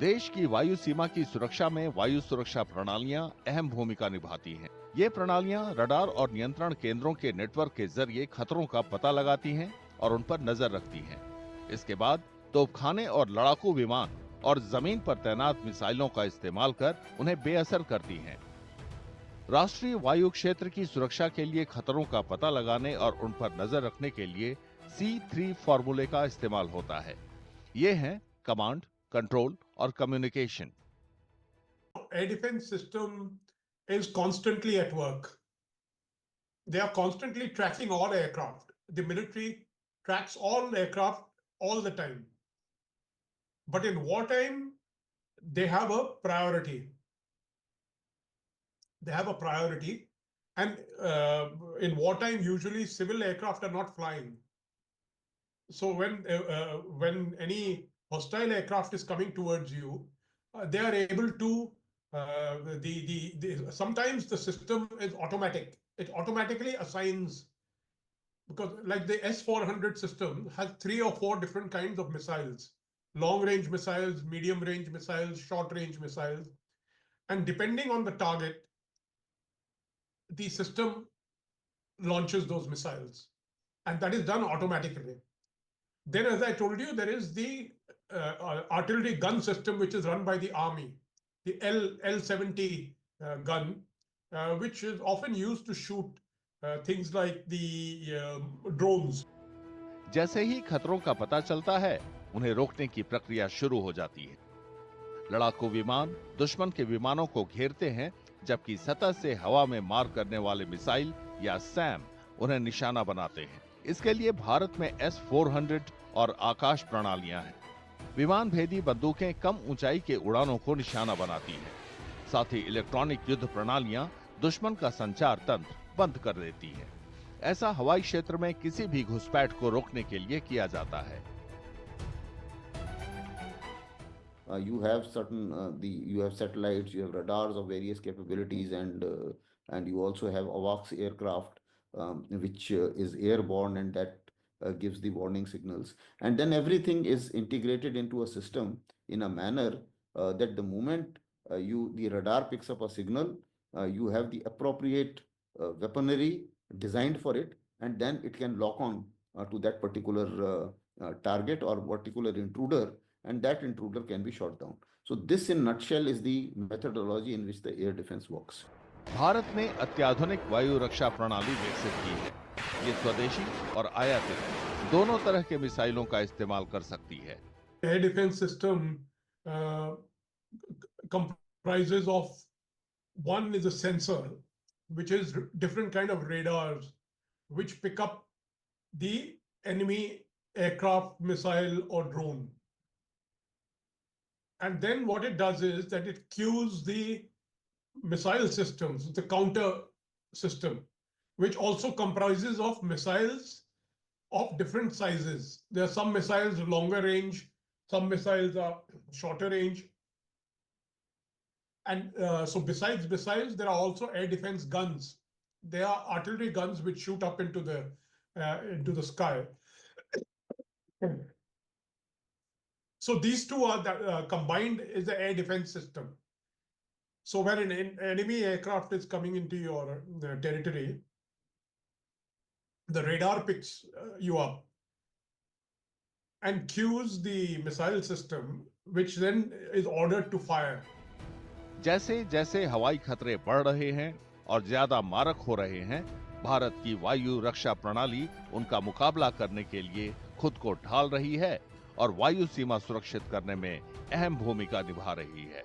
देश की वायु सीमा की सुरक्षा में वायु सुरक्षा प्रणालियां अहम भूमिका निभाती हैं। ये प्रणालियां रडार और नियंत्रण केंद्रों के नेटवर्क के जरिए खतरों का पता लगाती हैं और उन पर नजर रखती हैं। इसके बाद तोपखाने और लड़ाकू विमान और जमीन पर तैनात मिसाइलों का इस्तेमाल कर उन्हें बेअसर करती हैं। राष्ट्रीय वायु क्षेत्र की सुरक्षा के लिए खतरों का पता लगाने और उन पर नजर रखने के लिए C3 फॉर्मूले का इस्तेमाल होता है। ये हैं कमांड, कंट्रोल और communication. Air defense system is constantly at work. They are constantly tracking all aircraft. The military tracks all aircraft all the time. But in wartime, they have a priority. They have a priority. And in wartime, usually civil aircraft are not flying. So when any hostile aircraft is coming towards you, they are able to sometimes the system is automatic. It automatically assigns, because like the S-400 system has 3 or 4 different kinds of missiles: long range missiles, medium range missiles, short range missiles, and depending on the target, the system launches those missiles, and that is done automatically. Then, as I told you, there is the artillery gun system, which is run by the army, the L70 gun, which is often used to shoot things like the drones. जैसे ही खतरों का पता चलता है, उन्हें रोकने की प्रक्रिया शुरू हो जाती है। लड़ाकू विमान दुश्मन के विमानों को घेरते हैं, जबकि सतह से हवा में मार करने वाले मिसाइल या सैम उन्हें निशाना बनाते हैं। इसके लिए भारत में S-400 और आकाश प्रणालियां हैं। विमान भेदी बंदूकें कम ऊंचाई के उड़ानों को निशाना बनाती हैं। साथ ही इलेक्ट्रॉनिक युद्ध प्रणालियां दुश्मन का संचार तंत्र बंद कर देती हैं। ऐसा हवाई क्षेत्र में किसी भी घुसपैठ को रोकने के लिए किया जाता है। You have you have satellites, you have radars of various capabilities, and you also have AWACS aircraft, which is airborne, and that gives the warning signals. And then everything is integrated into a system in a manner that the moment the radar picks up a signal, you have the appropriate weaponry designed for it, and then it can lock on to that particular target or particular intruder, and that intruder can be shot down. So this in nutshell is the methodology in which the air defense works. Bharat ने अत्याधुनिक वायु रक्षा प्रणाली विकसित की है। ये स्वदेशी और आयातित दोनों तरह के मिसाइलों का इस्तेमाल कर सकती है। Air defense system comprises of, one is a sensor, which is different kind of radars which pick up the enemy aircraft, missile or drone. And then what it does is that it cues the missile systems, the counter system, which also comprises of missiles of different sizes. There are some missiles longer range, some missiles are shorter range. And so besides missiles, there are also air defense guns. They are artillery guns which shoot up into the sky. So these two are combined is the air defense system. So when an enemy aircraft is coming into your territory, the radar picks you up and cues the missile system, which then is ordered to fire. जैसे जैसे हवाई खतरे बढ़ रहे हैं और ज्यादा मारक हो रहे हैं, भारत की वायु रक्षा प्रणाली उनका मुकाबला करने के लिए खुद को ढाल रही है और वायु सीमा सुरक्षित करने में अहम भूमिका निभा रही है।